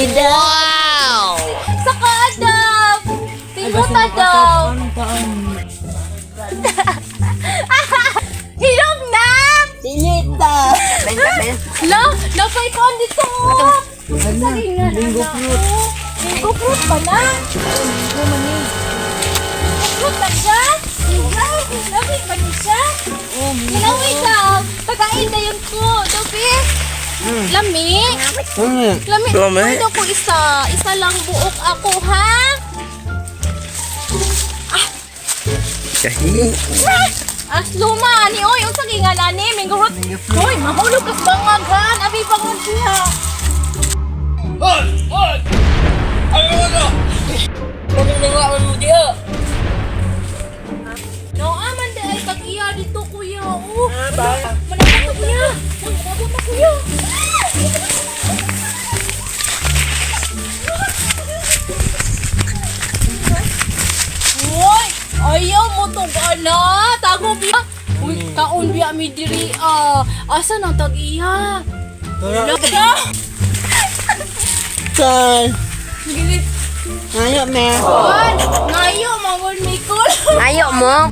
Bida. Wow! Saka daw. Timuta daw. Hilong na. Silita. La, napay ko dito. Sabi nga Bingo fruit. Bingo fruit pa na. Bingo fruit na siya. Labi ba niya siya? Lami daw. Tagain na yung ko. Dobi. Lami. Lami. Ano ko isa? Isa lang buok ako, ha? Luma ni oy unsa gi nga nani minggurot. Hoy, mahulog kas bangagan, abi bangon siya. Hoy! Hoy! Ano mo? Kung nangawan mo diha. No, aman da ay tag-iya dito kuya. Oh. Manabot na kuya. Manabot na kuya. Hoy, ayaw mo to na. Tago biya. Uy, kaon biya mi diri. Asa nang tag-iya? Kal. Gilit. Ayo, me. Ngayo, mangon Mikol. Ayo mo.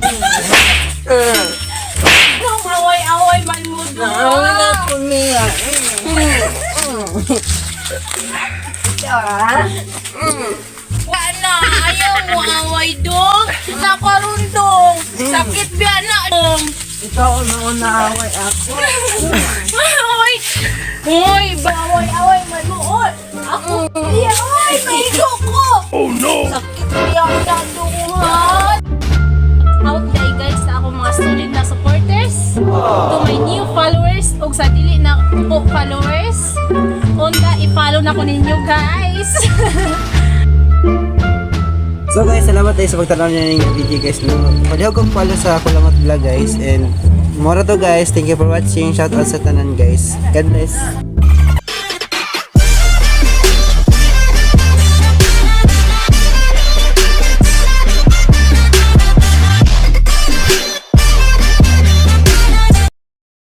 Nung away-away man mo doon. Wala ko niya. Wala, ayaw mo away dong. Nakarundong. Sakit biya na dong. Ikaw na unaaway ako. Hoy! Hoy! Baway-away man mo. Oy! Ako! Iya! Oy! Mahigo ko! Oh no! Sakit biya na dungan. Out day guys sa akong mga solid na supporters. To my new followers ug sa dili na ko followers. Unta i-follow na ko ninyo guys. So guys, salamat tayo sa pagtanaw niya ng video guys. Pwede akong follow sa Kulangot Vlog guys. And mora to guys. Thank you for watching. Shout out sa tanan guys. God bless.